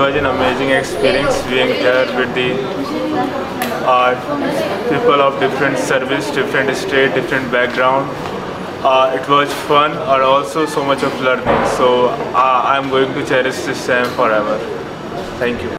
was an amazing experience being here with the people of different service, different state, different background. It was fun and also so much of learning. So I'm going to cherish this time forever. Thank you.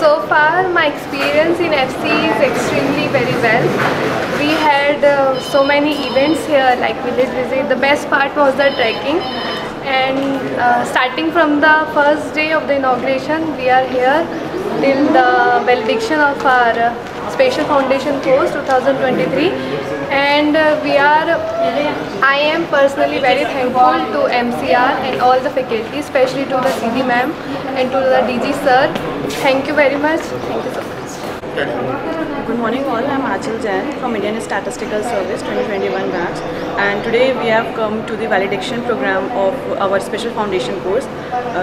So far my experience in FC is extremely very well. We had so many events here, like village visit. The best part was the trekking, and starting from the first day of the inauguration, we are here till the valediction of our Special Foundation course 2023, and I am personally very thankful to MCR and all the faculty, especially to the CD ma'am and to the DG sir. Thank you very much. Thank you so much. Good morning all, I am Achal Jain from Indian Statistical Service 2021 batch, and today we have come to the valediction program of our Special Foundation course.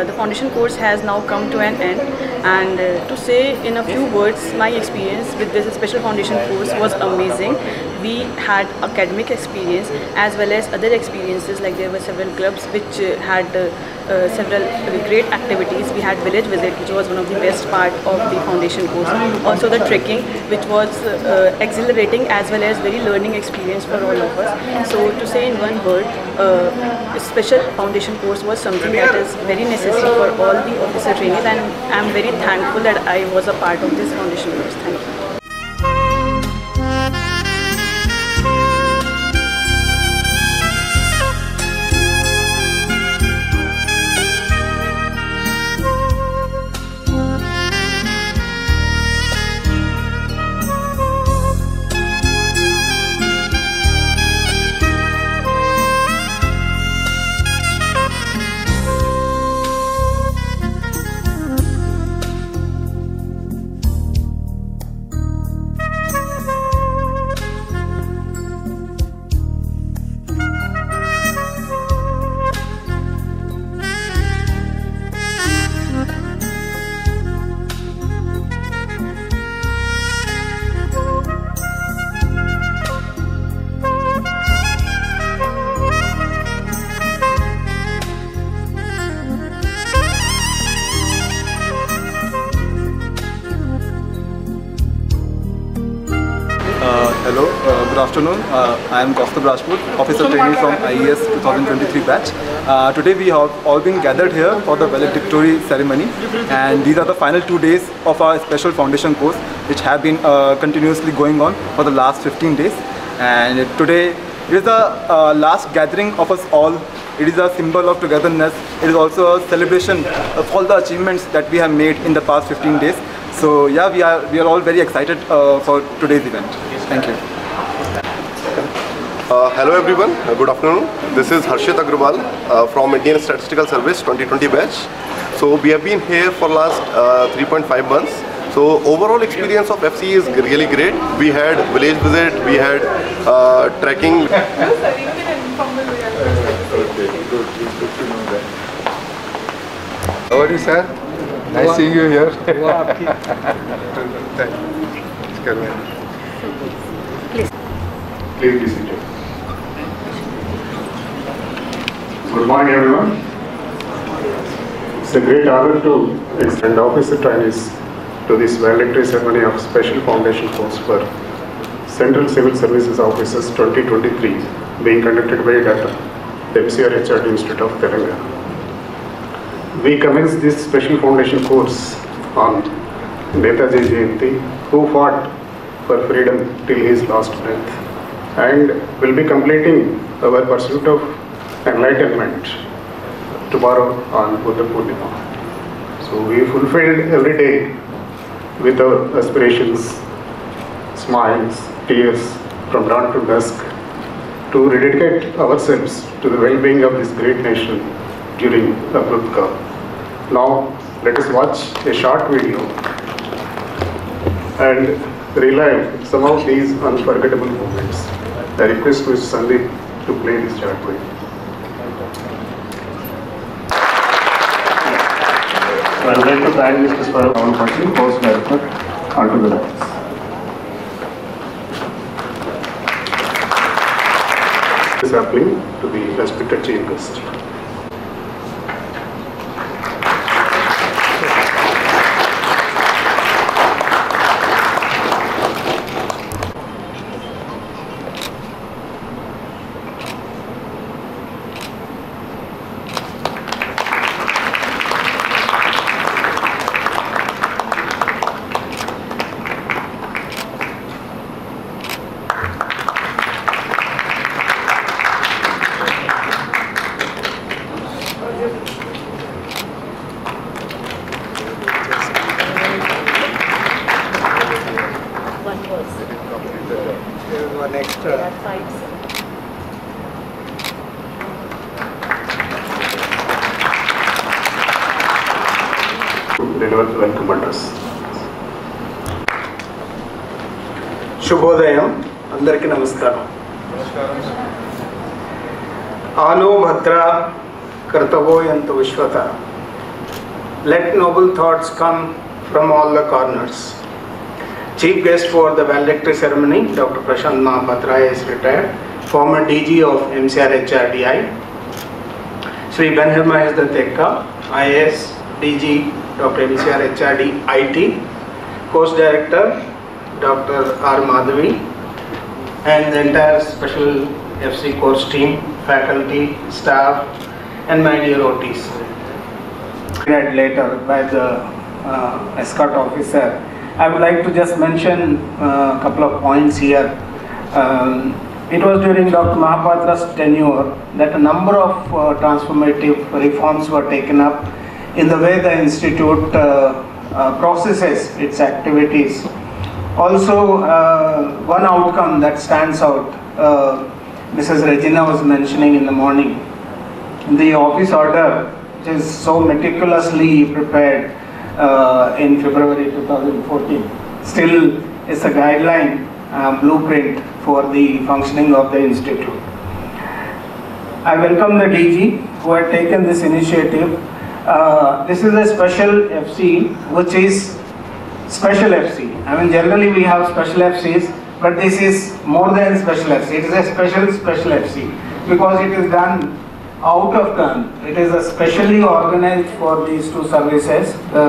The foundation course has now come to an end, and to say in a few words, my experience with this Special Foundation course was amazing. We had academic experience as well as other experiences, like there were several clubs which had several great activities. We had village visit, which was one of the best part of the foundation course. Also the trekking, which was exhilarating as well as very learning experience for all of us. So to say in one word, Special Foundation course was something that is very necessary for all the officer trainees, and I am very thankful that I was a part of this foundation course. Thank you. Hello, good afternoon. I am Kaustubh Rajput, Officer Trainee from IES 2023 batch. Today we have all been gathered here for the valedictory ceremony, and these are the final 2 days of our Special Foundation course, which have been continuously going on for the last 15 days. And today it is the last gathering of us all. It is a symbol of togetherness. It is also a celebration of all the achievements that we have made in the past 15 days. So yeah, we are all very excited for today's event. Thank you. Hello everyone, good afternoon. This is Harshit Agrawal from Indian Statistical Service 2020 batch. So we have been here for last 3.5 months. So overall experience of FC is really great. We had village visit, we had trekking. How are you, sir? Nice seeing you here. Please be seated. Good morning, everyone. It's a great honor to extend officer trainees to this valedictory ceremony of Special Foundation course for Central Civil Services Officers 2023, being conducted by the MCRHRD Institute of Telangana. We commenced this Special Foundation course on Netaji Jayanti, who fought for freedom till his last breath, and will be completing our pursuit of enlightenment tomorrow on Buddha Purnima. So we fulfilled every day with our aspirations, smiles, tears from dawn to dusk, to rededicate ourselves to the well-being of this great nation during Amrit Kaal. Now let us watch a short video and relive some of these unforgettable moments. I request Mr. Sandeep to play this short video. I would like to thank Mr. Spl FC, Course Director, onto the dance. This happening to the respected chief guest. Deliver the welcome address. శుభోదయం అందరికీ నమస్కారం. ఆనో భద్ర కర్తవోయంతు విశ్వత. Let noble thoughts come from all the corners. Chief guest for the valedictory ceremony, Dr. Prashant Mahapatra is retired, former DG of MCRHRD. Sri Benhirmahisda Tekka, IAS, DG, Dr. MCRHRD IT, Course Director, Dr. R. Madhavi, and the entire Special FC course team, faculty, staff, and my dear OTs. Later by the escort officer, I would like to just mention a couple of points here. It was during Dr. Mahapatra's tenure that a number of transformative reforms were taken up in the way the institute processes its activities. Also, one outcome that stands out, Mrs. Regina was mentioning in the morning, the office order, which is so meticulously prepared in February 2014, still is a guideline, blueprint for the functioning of the institute. I welcome the DG who had taken this initiative. This is a special FC, which is special FC. I mean, generally we have special FCs, but this is more than special FC. It is a special FC because it is done out of turn. It is a specially organized for these two services, the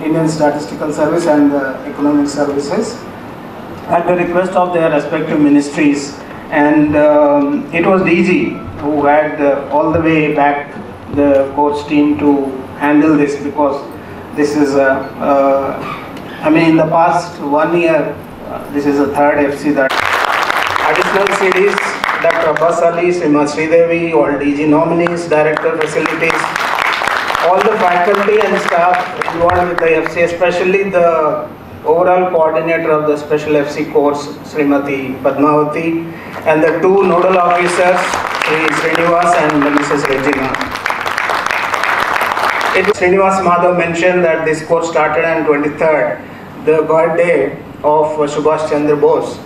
Indian Statistical Service and the Economic Services, at the request of their respective ministries. And it was DG who had all the way backed the course team to handle this, because this is I mean, in the past 1 year, this is the third FC that additional CDs, Dr. Abbas Ali, Srimad Sridevi, all DG nominees, Director Facilities, all the faculty and staff involved with the FC, especially the overall coordinator of the Special FC course, Srimati Padmavati, and the two nodal officers, Sri Srinivas and Mrs. Regina. Srinivas Madhav mentioned that this course started on 23rd, the birthday of Subhash Chandra Bose.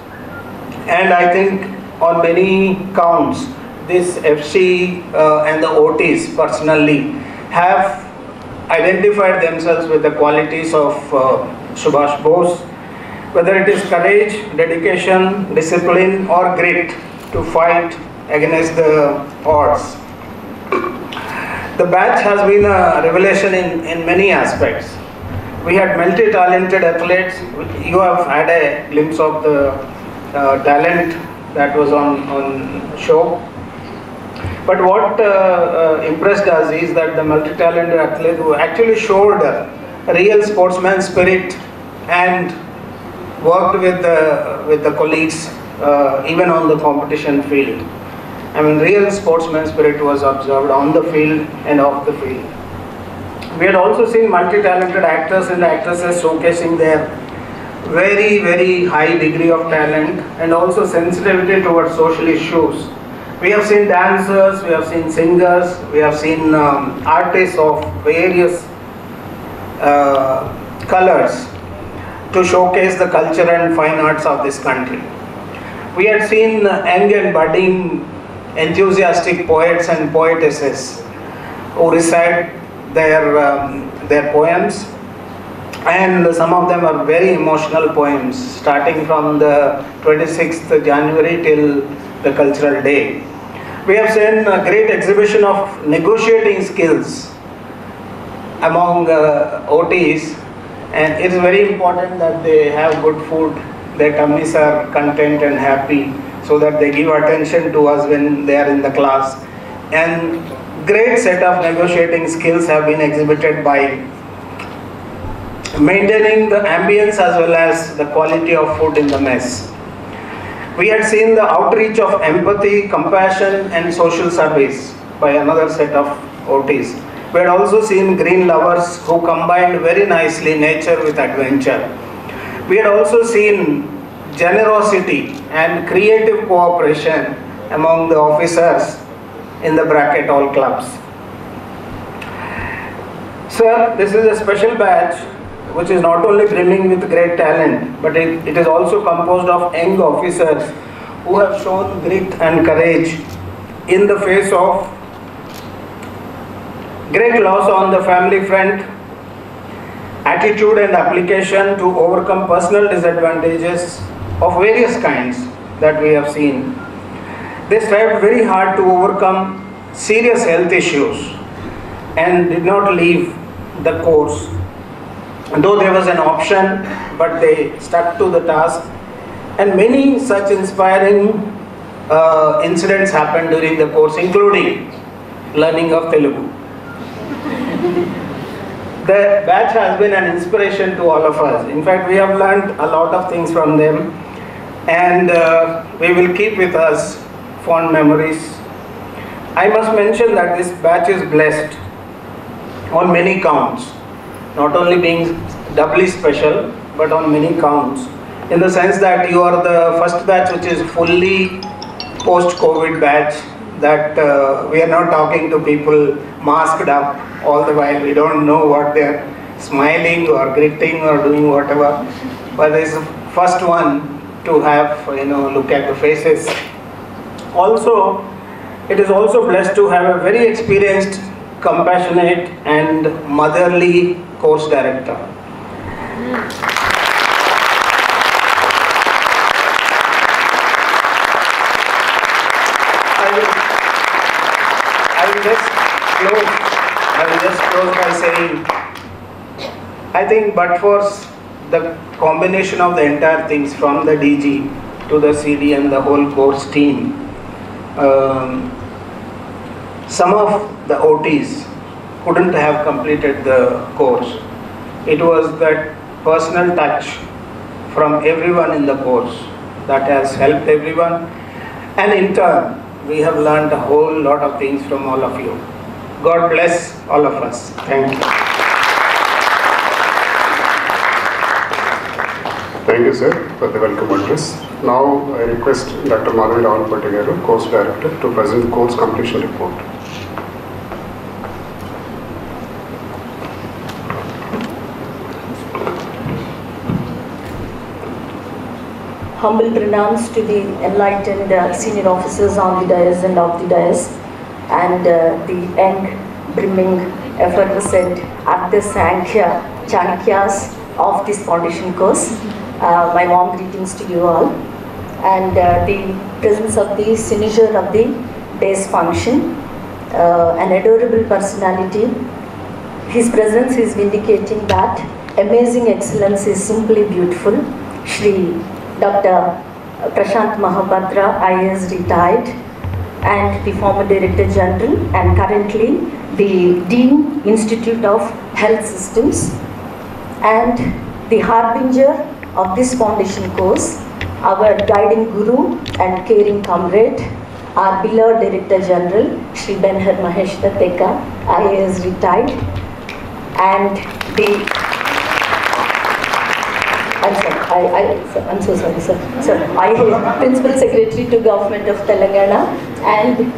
And I think on many counts, this FC and the OTs personally have identified themselves with the qualities of Subhash Bose, whether it is courage, dedication, discipline or grit to fight against the odds. The batch has been a revelation in many aspects. We had multi-talented athletes. You have had a glimpse of the talent that was on show. But what impressed us is that the multi-talented athlete who actually showed a real sportsman spirit and worked with the colleagues even on the competition field. I mean, real sportsman spirit was observed on the field and off the field. We had also seen multi-talented actors and actresses showcasing their very, very high degree of talent and also sensitivity towards social issues. We have seen dancers, we have seen singers, we have seen artists of various colors to showcase the culture and fine arts of this country. We had seen young and budding enthusiastic poets and poetesses who recite their poems, and some of them are very emotional poems, starting from the 26th January till the cultural day. We have seen a great exhibition of negotiating skills among OTs, and it's very important that they have good food, their tummies are content and happy, so that they give attention to us when they are in the class. And great set of negotiating skills have been exhibited by maintaining the ambience as well as the quality of food in the mess. We had seen the outreach of empathy, compassion and social service by another set of OTs. We had also seen green lovers who combined very nicely nature with adventure. We had also seen generosity and creative cooperation among the officers in the bracket all clubs. Sir, this is a special batch which is not only brimming with great talent, but it is also composed of young officers who have shown grit and courage in the face of great loss on the family front, attitude and application to overcome personal disadvantages of various kinds that we have seen. They strived very hard to overcome serious health issues and did not leave the course. Though there was an option, but they stuck to the task, and many such inspiring incidents happened during the course, including learning of Telugu. The batch has been an inspiration to all of us. In fact, we have learned a lot of things from them, and we will keep with us fond memories. I must mention that this batch is blessed on many counts, not only being doubly special, but on many counts, in the sense that you are the first batch which is fully post-COVID batch, that we are not talking to people masked up all the while. We don't know what they're smiling or gritting or doing whatever, but it's the first one to have, look at the faces. Also, it is also blessed to have a very experienced, compassionate and motherly course director. I will just close by saying, I think but for the combination of the entire things, from the DG to the CD and the whole course team, some of the OTs couldn't have completed the course. It was that personal touch from everyone in the course that has helped everyone, and in turn we have learned a whole lot of things from all of you. God bless all of us. Thank you. Thank you, sir, for the welcome address. Now I request Dr. Madhavi Ravan Pattigaro, Course Director, to present the course completion report. Humble pronouns to the enlightened senior officers on the dais and off the dais, and the young, brimming, effervescent, Ardha Sankhya Chanakyas of this foundation course. My warm greetings to you all, and the presence of the signature of the day's function, an adorable personality. His presence is vindicating that amazing excellence is simply beautiful. Shri Dr. Prashant Mahapatra, IAS retired, and the former Director General, and currently the Dean, Institute of Health Systems, and the harbinger of this foundation course, our guiding guru and caring comrade, our beloved Director General, Shri Benhar Mahesh Teka, IAS retired, and the I'm so sorry, sir. Sir, I am Principal Secretary to Government of Telangana, and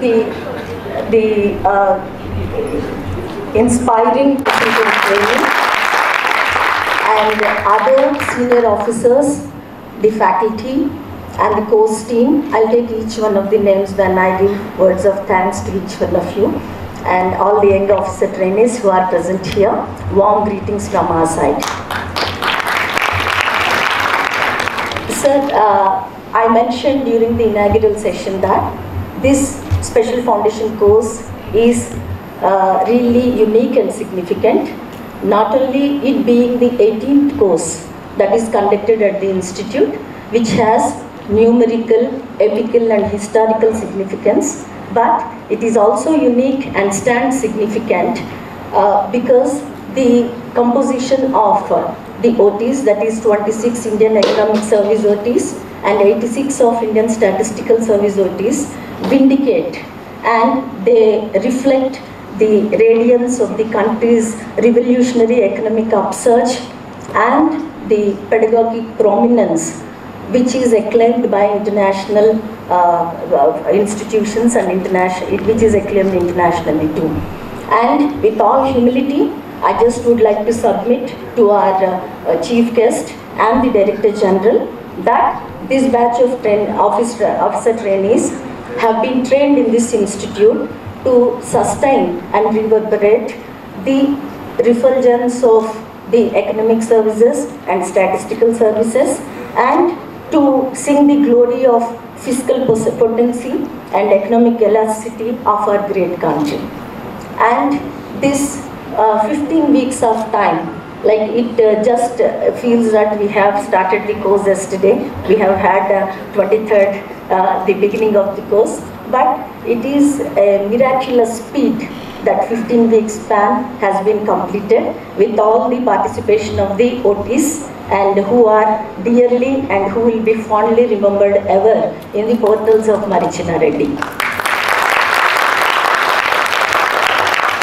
the inspiring training, and other senior officers, the faculty, and the course team. I'll take each one of the names when I give words of thanks to each one of you, and all the young officer trainees who are present here. Warm greetings from our side. Sir, I mentioned during the inaugural session that this special foundation course is really unique and significant. Not only it being the 18th course that is conducted at the institute, which has numerical, epical and historical significance, but it is also unique and stands significant because the composition of the OTs, that is 26 Indian Economic Service OTs and 86 of Indian Statistical Service OTs, vindicate and they reflect the radiance of the country's revolutionary economic upsurge and the pedagogic prominence, which is acclaimed by international institutions and which is acclaimed internationally too. And with all humility, I just would like to submit to our chief guest and the Director General that this batch of officer trainees have been trained in this institute to sustain and reverberate the refulgence of the economic services and statistical services, and to sing the glory of fiscal potency and economic elasticity of our great country. And this 15 weeks of time, like it just feels that we have started the course yesterday. We have had 23rd, the beginning of the course, but it is a miraculous speed that 15 week span has been completed with all the participation of the OTs, and who are dearly and who will be fondly remembered ever in the portals of MCRHRD.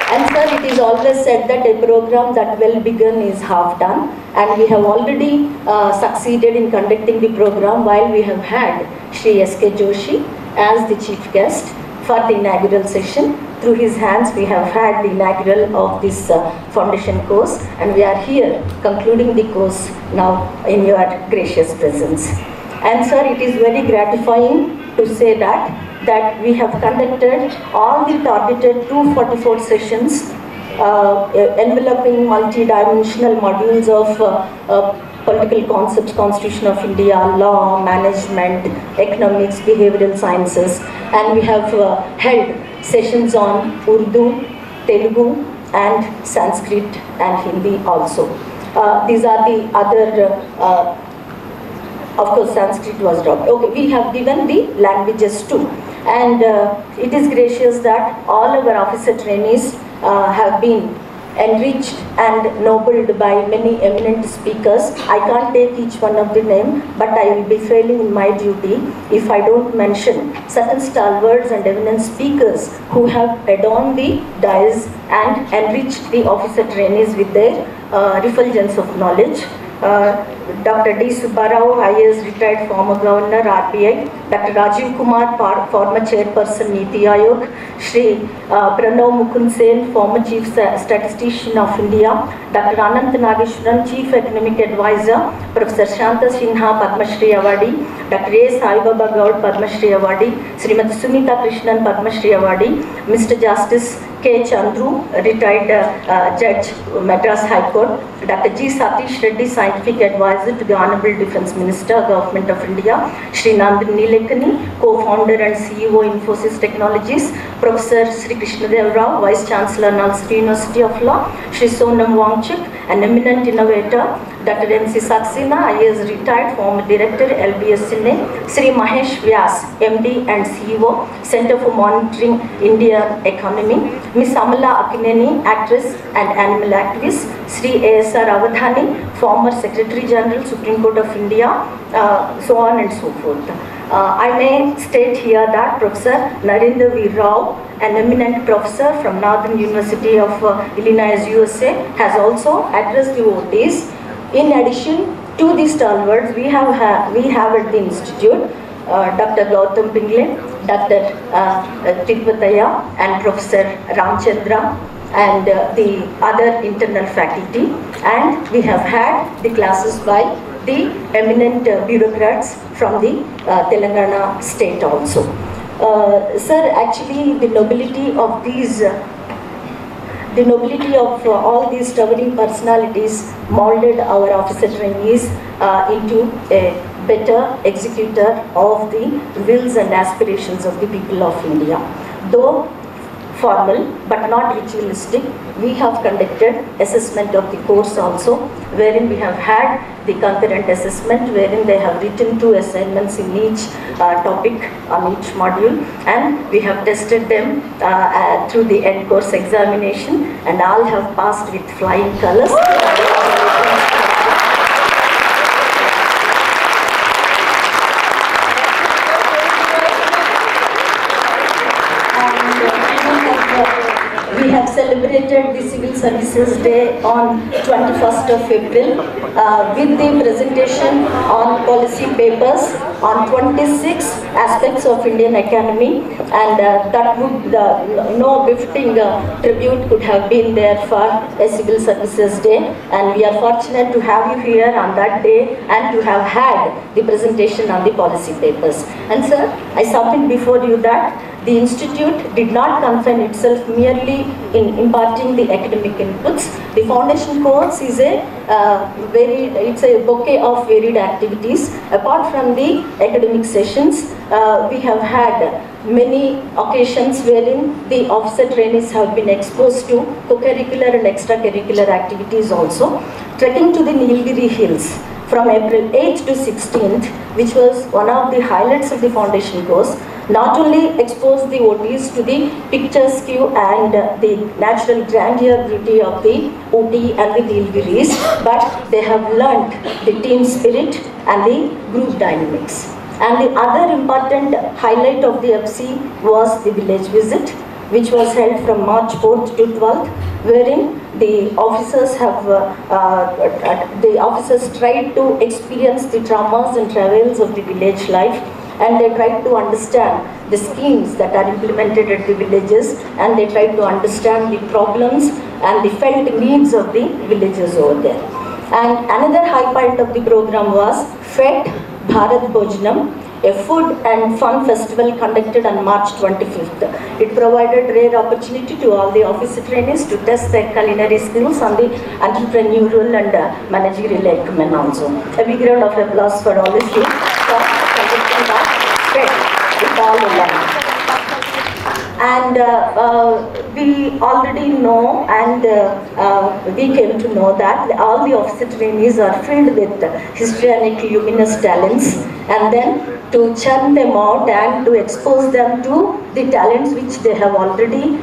And sir, it is always said that a program that well begun is half done, and we have already succeeded in conducting the program while we have had Shri S.K. Joshi as the chief guest for the inaugural session. Through his hands, we have had the inaugural of this foundation course, and we are here concluding the course now in your gracious presence. And sir, it is very gratifying to say that we have conducted all the targeted 244 sessions enveloping multi-dimensional modules of political concepts, Constitution of India, law, management, economics, behavioral sciences, and we have held sessions on Urdu, Telugu and Sanskrit and Hindi also. These are the other, of course Sanskrit was dropped. Okay, we have given the languages too. And it is gracious that all our officer trainees have been enriched and ennobled by many eminent speakers. I can't take each one of the name, but I will be failing in my duty if I don't mention certain stalwarts and eminent speakers who have adorned the dais and enriched the officer trainees with their refulgence of knowledge. Dr. D. Subbarao, IAS retired former governor, RBI, Dr. Rajiv Kumar, former chairperson, Niti Aayog, Shri Pranav Mukund Sen, former chief statistician of India, Dr. Anant Nageshwaran, chief economic advisor, Professor Shanta Sinha, Padma Shri Awardee, Dr. A. Sai Baba Gaud, Padma Shri Awardee, Srimati Sumita Krishnan, Padma Shri Awardee, Mr. Justice K. Chandru, retired judge, Madras High Court, Dr. G. Satish Reddy, scientific advisor to the Honorable Defence Minister, Government of India, Shri Nandini Lekani, co-founder and CEO, Infosys Technologies, Professor Sri Krishnadev Rao, Vice Chancellor, Nalsari University of Law, Shri Sonam Wangchuk, an eminent innovator, Dr. M.C. Saxena, IAS retired, former director, LBS Cine, Sri Mahesh Vyas, MD and CEO, Center for Monitoring Indian Economy, Ms. Amala Akineni, actress and animal activist, Sri A.S.R. Avadhani, former Secretary General, Supreme Court of India, so on and so forth. I may state here that Professor Narendra V. Rao, an eminent professor from Northern University of Illinois, USA, has also addressed the OTs. In addition to these stalwarts, we have at the institute Dr. Gautam Pingle, Dr. Tirupataya and Professor Ramchandra, and the other internal faculty, and we have had the classes by the eminent bureaucrats from the Telangana state also. Sir, actually the nobility of these all these towering personalities molded our officer trainees into a better executor of the wills and aspirations of the people of India. Though formal but not ritualistic, we have conducted assessment of the course also, wherein we have had the concurrent assessment, wherein they have written 2 assignments in each topic on each module, and we have tested them through the end course examination, and all have passed with flying colors. We have celebrated the Civil Services Day on 21st of April with the presentation on policy papers on 26 aspects of Indian economy, and that would, no befitting tribute could have been there for a Civil Services Day, and we are fortunate to have you here on that day and to have had the presentation on the policy papers. And sir, I submit before you that the institute did not confine itself merely in imparting the academic inputs. The foundation course is it's a bouquet of varied activities. Apart from the academic sessions, we have had many occasions wherein the officer trainees have been exposed to co-curricular and extracurricular activities also. Trekking to the Nilgiri Hills from April 8th to 16th, which was one of the highlights of the foundation course, not only exposed the OTs to the picturesque and the natural grandeur beauty of the Ooty and the Nilgiris, but they have learnt the team spirit and the group dynamics. And the other important highlight of the FC was the village visit, which was held from March 4th to 12th, wherein the officers tried to experience the traumas and travails of the village life, and they tried to understand the schemes that are implemented at the villages, and they tried to understand the problems and the felt needs of the villagers over there. And another high point of the program was Fet Bharat Bhojanam, a food and fun festival conducted on March 25th. It provided rare opportunity to all the officer trainees to test their culinary skills on the entrepreneurial and managerial acumen also. A big round of applause for all these things for conducting that with all the learning. And we already know, and we came to know that all the officer trainees are filled with histrionic, luminous talents, and then to churn them out and to expose them to the talents which they have already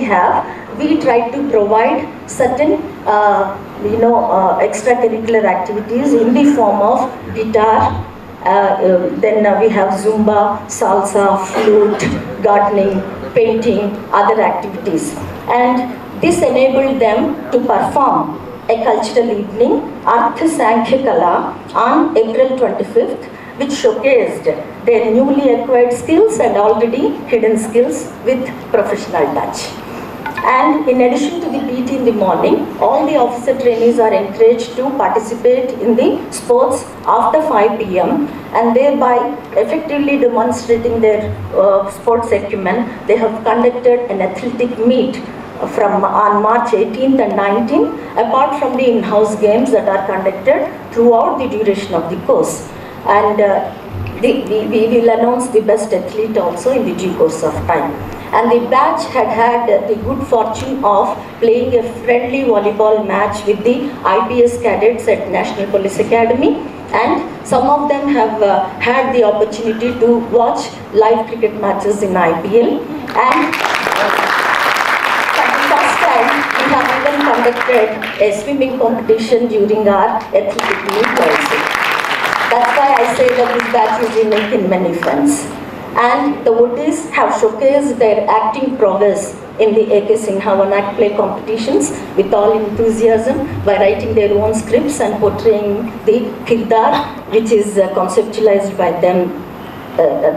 have, we try to provide certain extracurricular activities in the form of guitar. Then we have Zumba, Salsa, flute, gardening, painting, other activities. And this enabled them to perform a cultural evening, Artha Sankhya Kala, on April 25th, which showcased their newly acquired skills and already hidden skills with professional touch. And in addition to the PT in the morning, all the officer trainees are encouraged to participate in the sports after 5 p.m. and thereby effectively demonstrating their sports acumen. They have conducted an athletic meet on March 18th and 19th, apart from the in-house games that are conducted throughout the duration of the course. And we will announce the best athlete also in the due course of time. And the batch had the good fortune of playing a friendly volleyball match with the IPS cadets at National Police Academy, and some of them have had the opportunity to watch live cricket matches in IPL. And for the first time, we have even conducted a swimming competition during our athletic meet also. That's why I say that this batch is unique in many fronts. And the OTs have showcased their acting prowess in the AK Sinha One Act play competitions with all enthusiasm by writing their own scripts and portraying the kirdar, which is conceptualized by them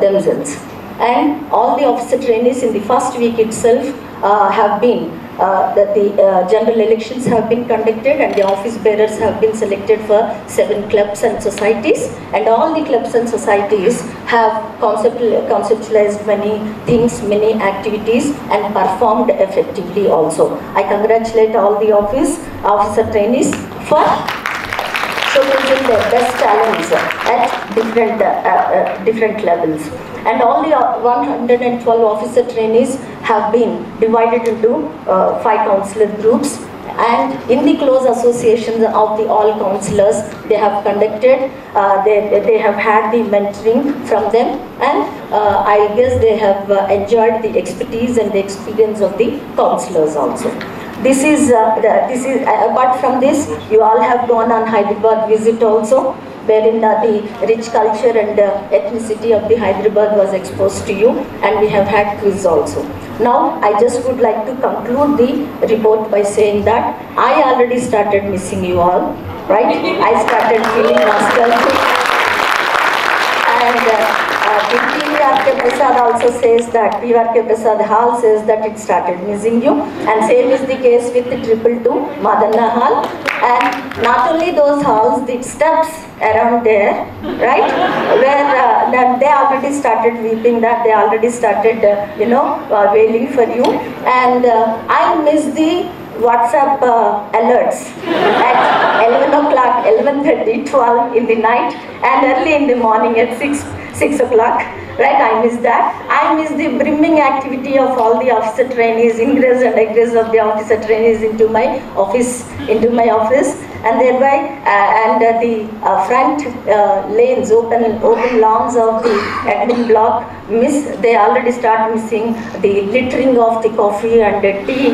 themselves. And all the officer trainees in the first week itself have been the general elections have been conducted and the office bearers have been selected for 7 clubs and societies, and all the clubs and societies have conceptualized many things, many activities, and performed effectively also. I congratulate all the officer trainees for showcasing their best talents at different levels. And all the 112 officer trainees have been divided into 5 councillor groups, and in the close associations of the all councillors, they have conducted, they have had the mentoring from them, and I guess they have enjoyed the expertise and the experience of the councillors also. This is apart from this, you all have gone on Hyderabad visit also, wherein the rich culture and ethnicity of the Hyderabad was exposed to you, and we have had quiz also. Now, I just would like to conclude the report by saying that I already started missing you all, right? I started feeling nostalgic, and PVRK Prasad also says that, PVRK Prasad Hall says that it started missing you, and same is the case with the 222 Madanna Hall. And not only those halls, the steps around there, right, where they already started weeping, that they already started, wailing for you. And I miss the WhatsApp alerts at 11 o'clock, 11:30, 12 in the night, and early in the morning at 6 o'clock. Right, I miss that. I miss the brimming activity of all the officer trainees, ingress and egress of the officer trainees into my office, and thereby the front lanes, open lawns of the admin block. They already start missing the littering of the coffee and the tea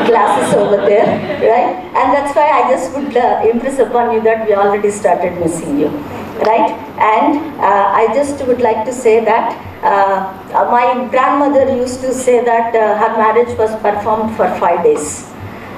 glasses over there, right? And that's why I just would impress upon you that we already started missing you, right? And I just would like to say that my grandmother used to say that her marriage was performed for 5 days.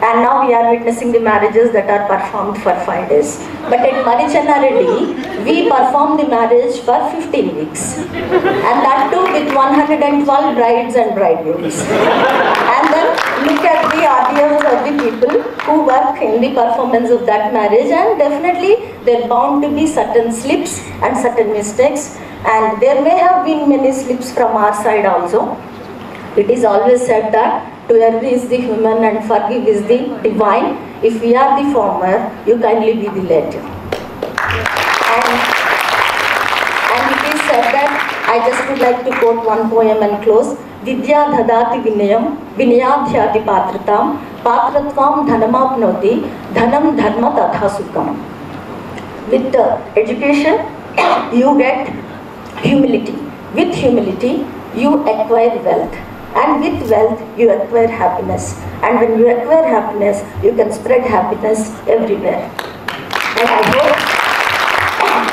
And now we are witnessing the marriages that are performed for 5 days. But at MCRHRD, we perform the marriage for 15 weeks. And that too with 112 brides and bridegrooms. And then look at the audience of the people who work in the performance of that marriage, and definitely there are bound to be certain slips and certain mistakes. And there may have been many slips from our side also. It is always said that to err is the human and forgive is the divine. If we are the former, you kindly be the latter. And it is said that, I just would like to quote one poem and close. Vidya dhadati vinayam, vinayadhyati patratam, patratvam dhanamapnoti, dhanam dharma tatha sukham. With education, you get humility. With humility, you acquire wealth. And with wealth, you acquire happiness. And when you acquire happiness, you can spread happiness everywhere. And I hope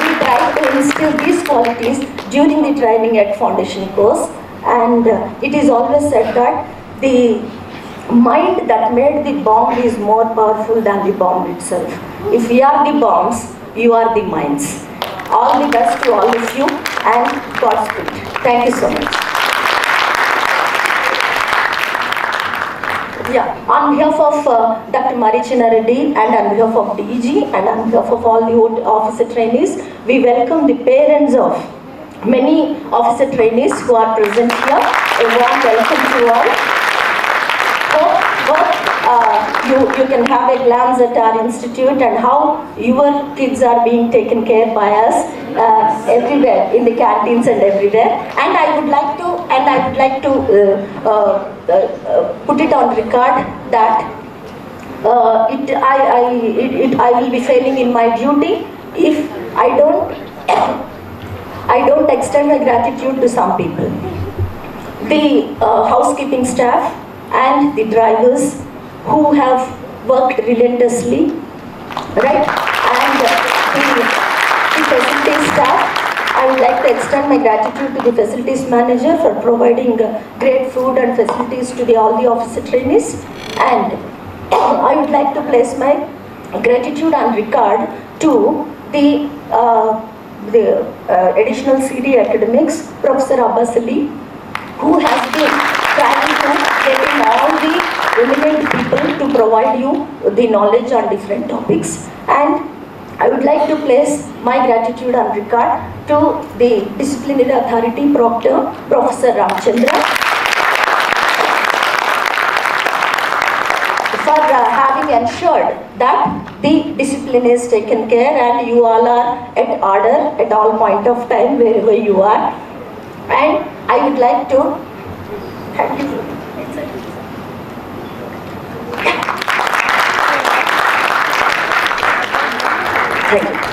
we try to instill these qualities during the training at foundation course. And it is always said that the mind that made the bomb is more powerful than the bomb itself. If we are the bombs, you are the minds. All the best to all of you, and Godspeed. Thank you so much. Yeah, on behalf of Dr. MCRHRD and on behalf of DG and on behalf of all the officer trainees, we welcome the parents of many officer trainees who are present here. A warm welcome to all. You can have a glance at our institute and how your kids are being taken care by us everywhere, in the canteens and everywhere. And I would like to put it on record that I will be failing in my duty if I don't extend my gratitude to some people. The housekeeping staff and the drivers who have worked relentlessly, right? And the facilities staff, I would like to extend my gratitude to the facilities manager for providing great food and facilities to all the officer trainees. And I would like to place my gratitude on record to the additional CD academics, Professor Abbas Ali, who has been trying to get in all the eminent provide you the knowledge on different topics. And I would like to place my gratitude on record to the disciplinary authority proctor, Professor Ramchandra, for having ensured that the discipline is taken care and you all are at order at all point of time wherever you are. And I would like to thank you.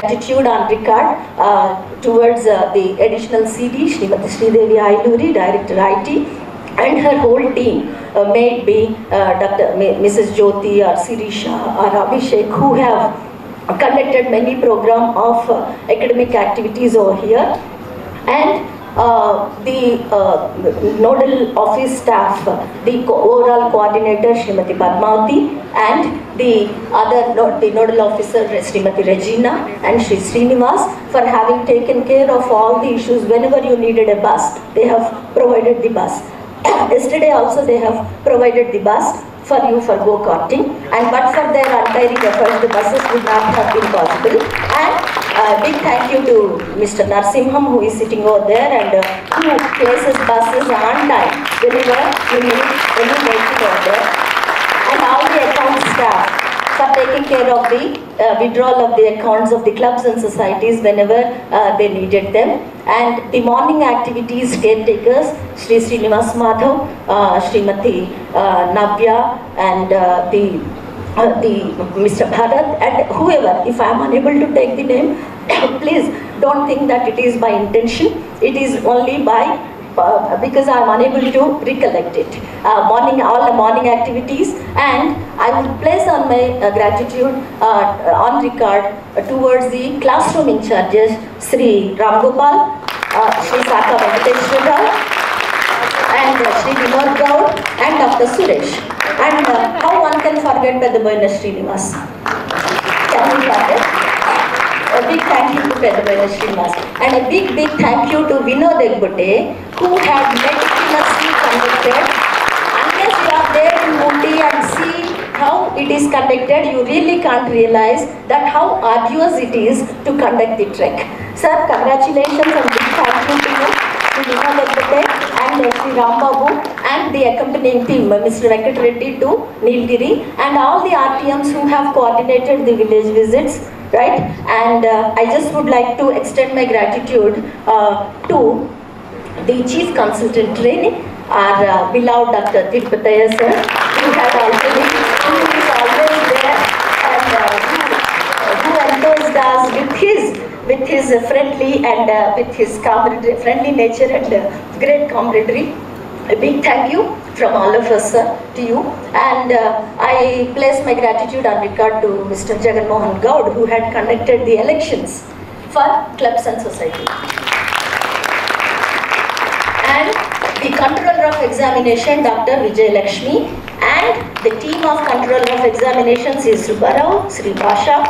Gratitude on record towards the additional CD, Srimati Sridevi Ailuri, Director IT, and her whole team, may it be Mrs. Jyoti or Sirisha or Abhishek, who have conducted many programs of academic activities over here, and the nodal office staff, the overall coordinator Srimati Padmavati, and the nodal officer Srimati Regina and Sri Srinivas, for having taken care of all the issues. Whenever you needed a bus, they have provided the bus. Yesterday also they have provided the bus for you for go-karting, and but for their untiring efforts, the buses would not have been possible. And big thank you to Mr. Narsimham, who is sitting over there and who places buses on time whenever you need any vehicle over there, and all the account staff for taking care of the withdrawal of the accounts of the clubs and societies whenever they needed them. And the morning activities caretakers, Sri Srinivas Madhav, Srimati Navya, and the Mr. Bharat, and whoever. If I am unable to take the name, please don't think that it is by intention. It is only by because I am unable to recollect it. All the morning activities, and I will place on my gratitude on record towards the classroom in charges, Sri Ramgopal, Sri Saka Venkateshwar, and Sri Vinod Gaur, and Dr. Suresh. And how one can forget Pedaboyna Srinivas? Can we forget? A big thank you to Pedaboyna Srinivas, and a big thank you to Vinod Egbote, who had meticulously conducted. Unless you are there in Mundi and see how it is conducted, you really can't realize that how arduous it is to conduct the trek. Sir, congratulations and big thank you to you, to Vinod Egbote and Sri Rambabu, and the accompanying team, Mr. Venkatreddy to Nilgiri, and all the RTMs who have coordinated the village visits. Right, and I just would like to extend my gratitude to the Chief Consultant Training, our beloved Dr. Tirupataya sir, who is always there, and who encouraged us with his friendly and with his friendly nature and great camaraderie. A big thank you from all of us to you, and I place my gratitude on record to Mr. Jagan Mohan Gaud, who had conducted the elections for clubs and society. And the controller of examination, Dr. Vijay Lakshmi, and the team of controller of examinations is Subbarao, Sri Basha,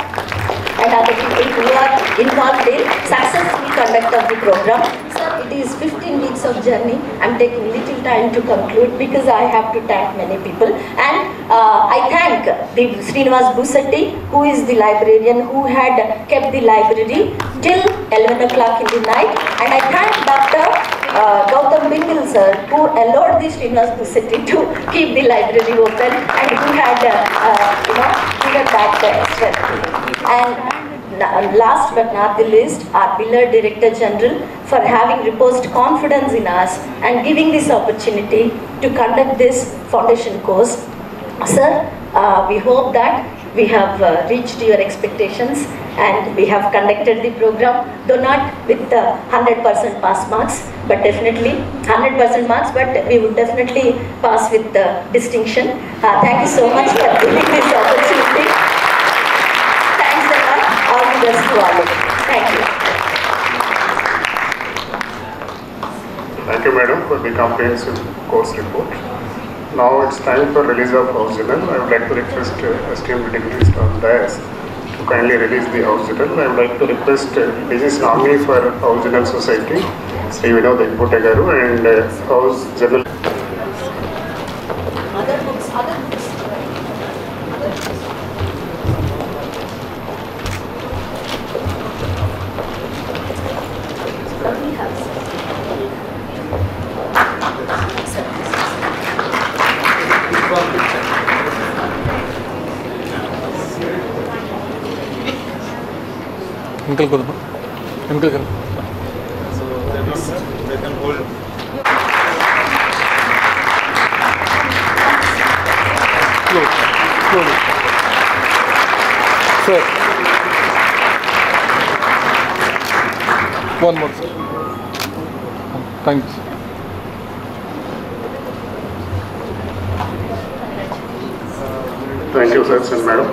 and other people who are involved in successful conduct of the program. Sir, it is 15 weeks of journey. I am taking little time to conclude because I have to thank many people. And I thank the Srinivas Busetti, who is the librarian, who had kept the library till 11 o'clock in the night. And I thank Dr. Gautam Bingal sir, who allowed the Srinivas Busetti to keep the library open, and who had given that strength. And last but not the least, our beloved Director General, for having reposed confidence in us and giving this opportunity to conduct this foundation course. Sir, we hope that we have reached your expectations, and we have conducted the program, though not with 100% pass marks, but definitely 100% marks, but we would definitely pass with distinction. Thank you so much for giving this opportunity. Thanks a lot. All the best to all of you. Thank you. Thank you, madam, for the comprehensive course report. Now it's time for release of house journal. I would like to request esteemed dignitaries on dais to kindly release the house journal. I would like to request disease nominee for House Journal Society, Sri Vinod Egbote garu, and House Journal. Other books. Uncle go. Uncle go. So they can hold. Slowly. Sir. One more, sir. Thanks. Thank you, sir and madam.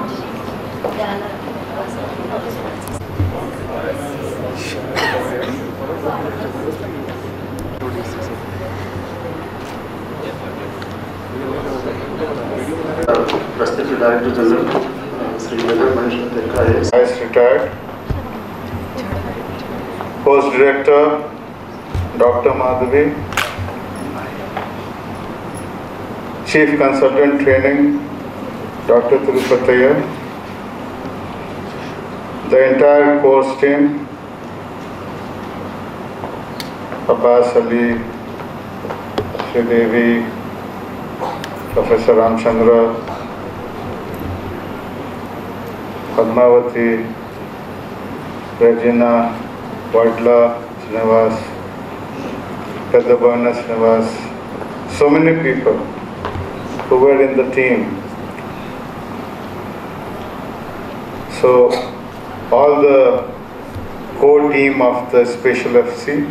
Respected Director General, Sri Valedictory, Vice retired. Post Director, Dr. Madhavi. Chief Consultant Training, Dr. Tirupataya. The entire course team, Abbas Ali, Sridevi, Professor Ramchandra, Padmavati, Regina, Wadla, Srinivas, Pedabarna Srinivas, so many people who were in the team. So all the core team of the Spl FC,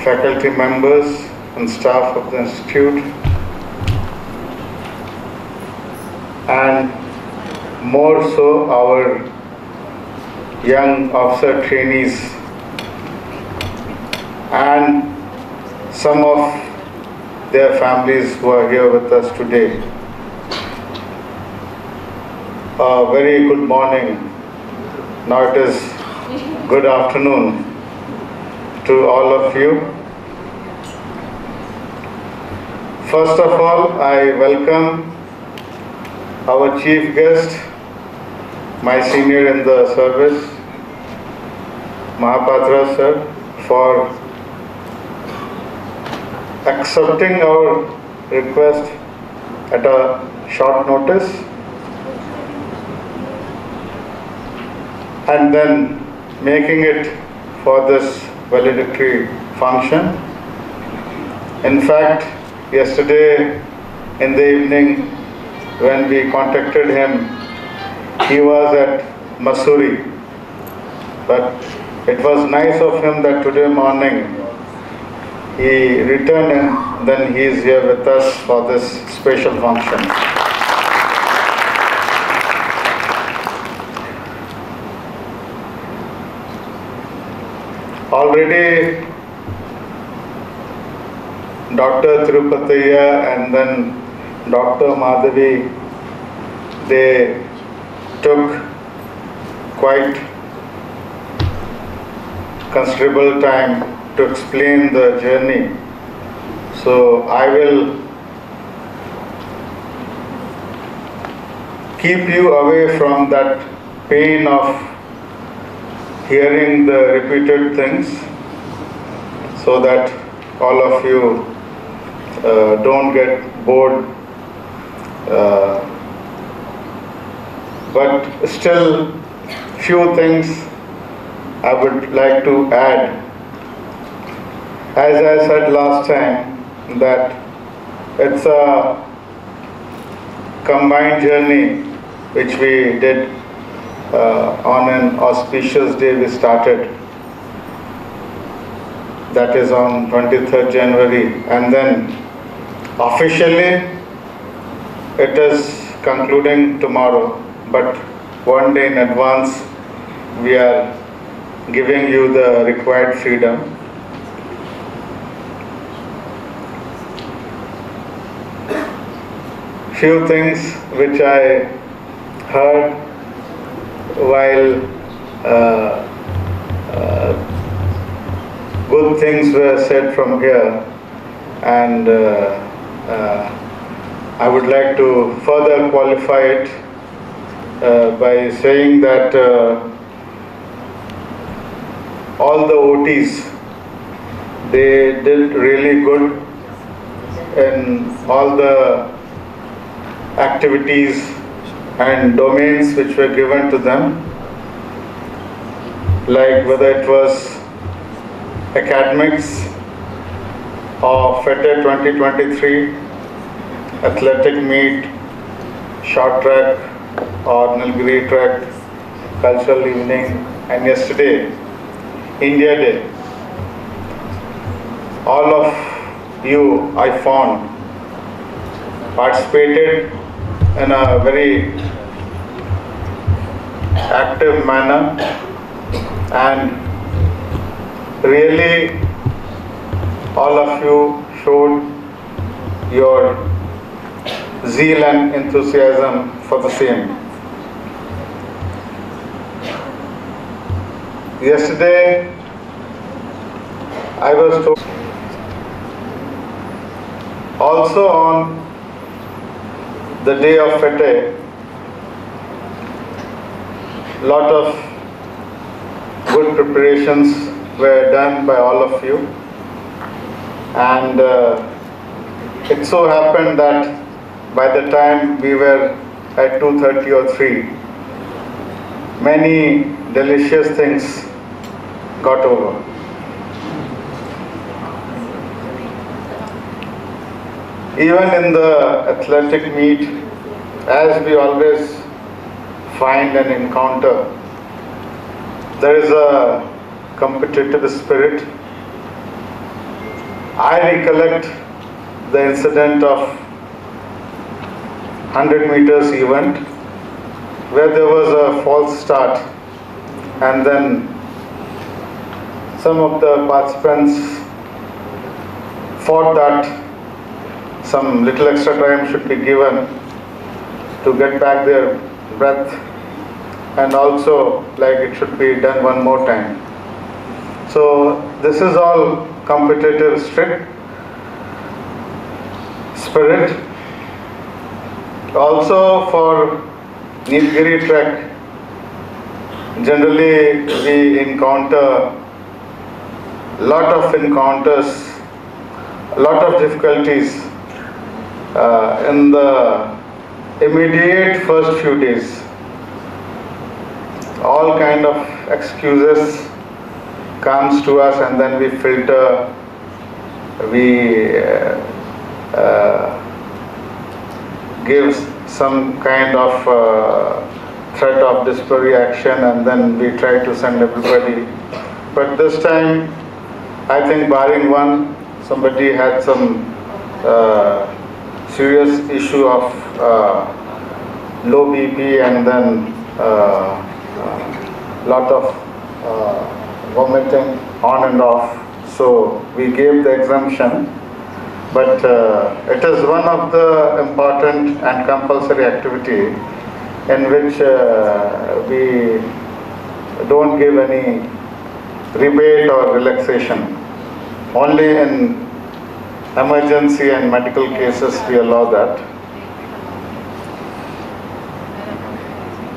faculty members and staff of the institute, and more so our young officer trainees and some of their families who are here with us today. A very good morning. Now it is good afternoon to all of you. First of all, I welcome our chief guest, my senior in the service, Mahapatra sir, for accepting our request at a short notice and then making it for this valedictory function. In fact, yesterday in the evening when we contacted him, he was at Mussoorie, but it was nice of him that today morning he returned and then he is here with us for this special function. Already Dr. Tirupataya and then Dr. Madhavi, they took quite considerable time to explain the journey. So I will keep you away from that pain of hearing the repeated things so that all of you don't get bored. But still, few things I would like to add. As I said last time, that it's a combined journey which we did on an auspicious day we started. That is on 23rd January, and then officially it is concluding tomorrow, but one day in advance we are giving you the required freedom. Few things which I heard while good things were said from here, and I would like to further qualify it by saying that all the OTs, they did really good in all the activities and domains which were given to them, like whether it was academics or FETE 2023, athletic meet, short track or Nilgiri track, cultural evening, and yesterday, India Day. All of you, I found, participated in a very active manner, and really all of you showed your zeal and enthusiasm for the same. Yesterday, I was told also on the day of FETE, lot of good preparations were done by all of you, and it so happened that by the time we were at 2:30 or 3, many delicious things got over. Even in the athletic meet, as we always find and encounter, there is a competitive spirit. I recollect the incident of 100 meters event where there was a false start, and then some of the participants thought that some little extra time should be given to get back their breath, and also like it should be done one more time. So this is all competitive spirit. Also for Nilgiri trek, generally we encounter lot of encounters, a lot of difficulties in the immediate first few days. All kind of excuses comes to us, and then we filter, we give some kind of threat of disciplinary action, and then we try to send everybody. But this time, I think barring one, somebody had some serious issue of low BP, and then lot of vomiting on and off. So we gave the exemption, but it is one of the important and compulsory activity in which we don't give any rebate or relaxation. Only in emergency and medical cases we allow that.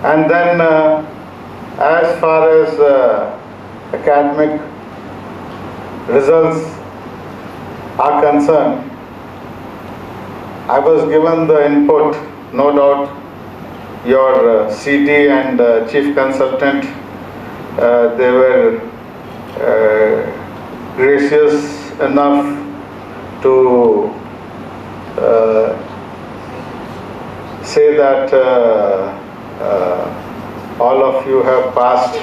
And then as far as academic results are concerned, I was given the input, no doubt your CD and chief consultant, they were gracious enough to say that all of you have passed.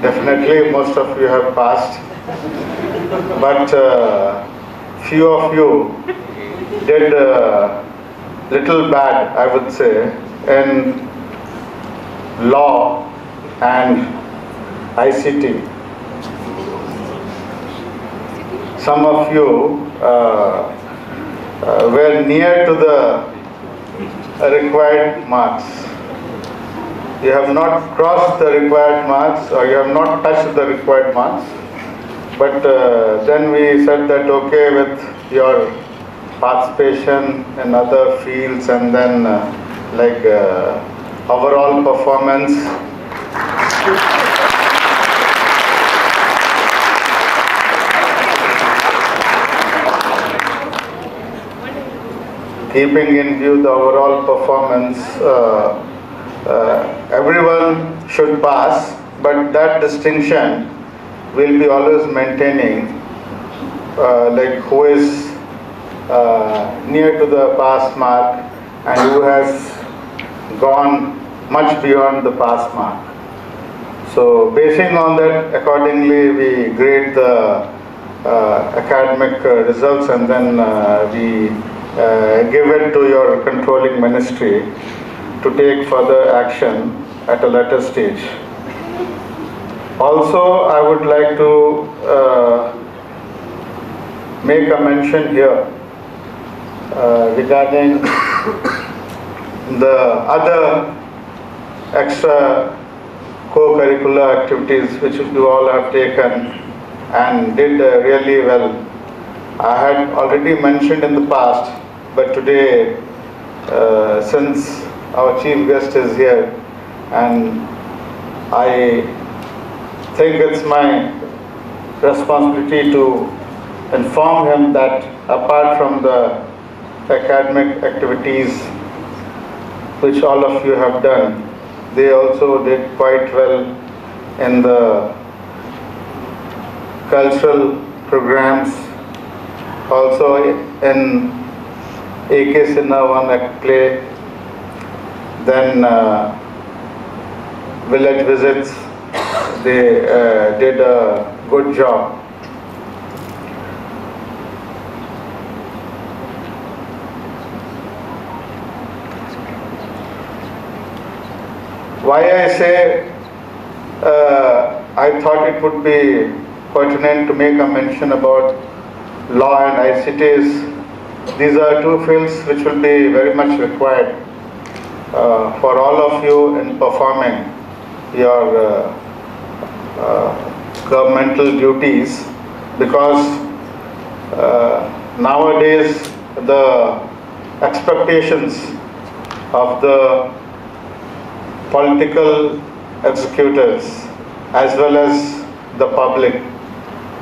Definitely most of you have passed, but few of you did little bad, I would say, in law and ICT. Some of you were near to the required marks. You have not crossed the required marks, or you have not touched the required marks. But then we said that okay, with your participation in other fields, and then overall performance. Keeping in view the overall performance, everyone should pass, but that distinction will be always maintaining, who is near to the pass mark and who has gone much beyond the pass mark. So basing on that, accordingly we grade the academic results, and then we give it to your controlling ministry to take further action at a later stage. Also, I would like to make a mention here regarding the other extra co-curricular activities which you all have taken and did really well. I had already mentioned in the past, but today, since our chief guest is here, and I think it's my responsibility to inform him that apart from the academic activities which all of you have done, they also did quite well in the cultural programs, also in AK Sinha one act play, then village visits, they did a good job. Why I say I thought it would be pertinent to make a mention about law and ICTs. These are two fields which will be very much required for all of you in performing your governmental duties, because nowadays the expectations of the political executors as well as the public,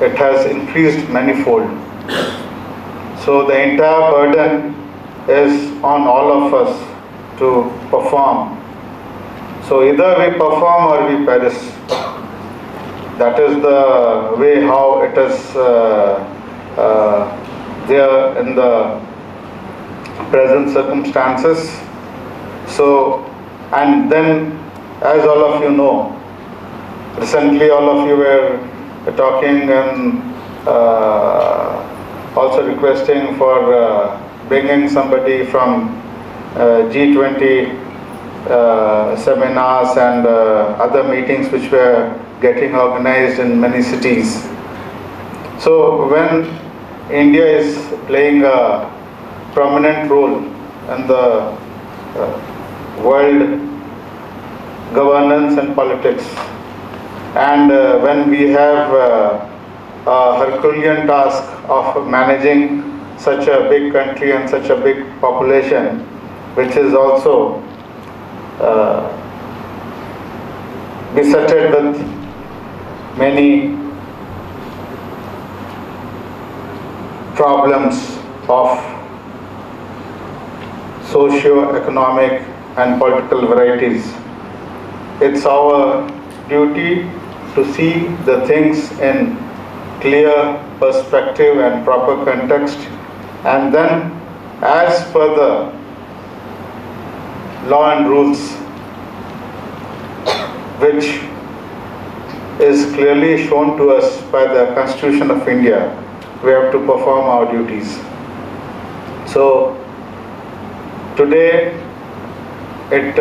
it has increased manifold. So the entire burden is on all of us to perform. So either we perform or we perish. That is the way how it is there in the present circumstances. So, and then, as all of you know, recently all of you were talking and also requesting for bringing somebody from G20 seminars and other meetings which were getting organized in many cities. So when India is playing a prominent role in the world governance and politics, and when we have a Herculean task of managing such a big country and such a big population, which is also besetted with many problems of socio-economic and political varieties. It's our duty to see the things in clear perspective and proper context, and then as per the law and rules which is clearly shown to us by the Constitution of India, we have to perform our duties. So today it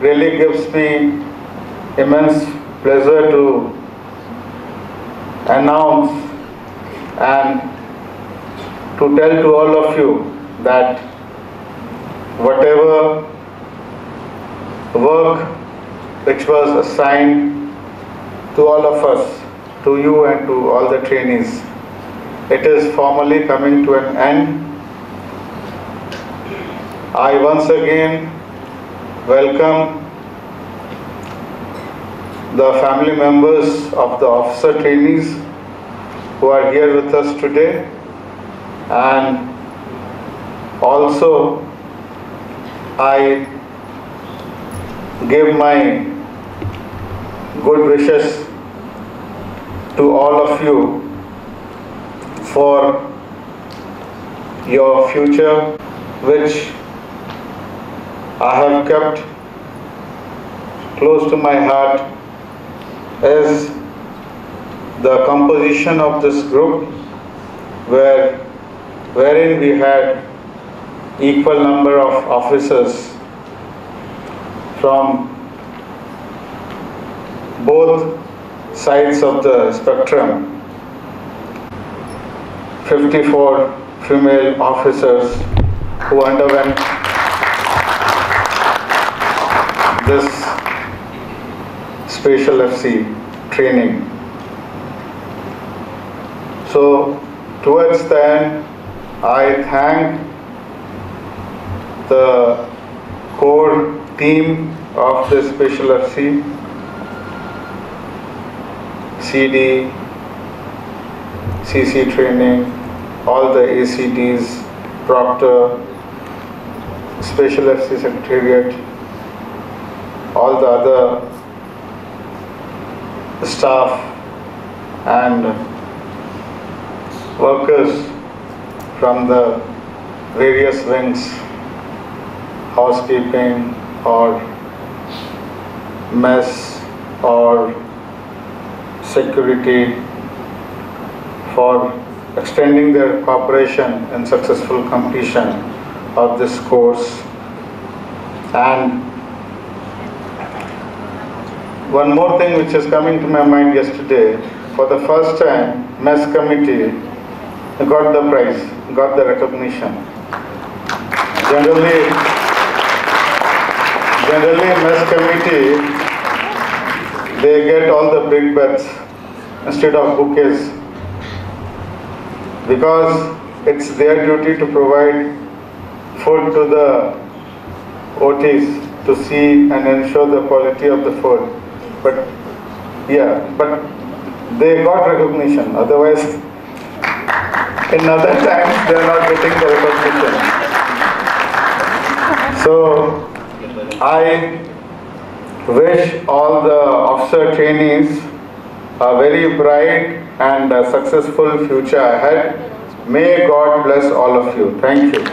really gives me immense pleasure to announce and to tell to all of you that whatever work which was assigned to all of us, to you and to all the trainees, it is formally coming to an end, I once again welcome the family members of the officer trainees who are here with us today, and also I give my good wishes to all of you for your future, which I have kept close to my heart, is the composition of this group, wherein we had equal number of officers from both sides of the spectrum. 54 female officers who underwent this Spl FC training. So towards the end, I thank the core team of the Spl FC, CD, CC training, all the ACDs, Proctor, Spl FC Secretariat, all the other staff and workers from the various wings, housekeeping or mess or security, for extending their cooperation in successful completion of this course. And one more thing which is coming to my mind yesterday, for the first time, mess committee got the prize, got the recognition. Generally mess committee, they get all the big bets instead of bouquets, because it's their duty to provide food to the OTs to see and ensure the quality of the food. But they got recognition, otherwise in other times they are not getting the recognition. So I wish all the officer trainees a very bright and successful future ahead. May God bless all of you. Thank you.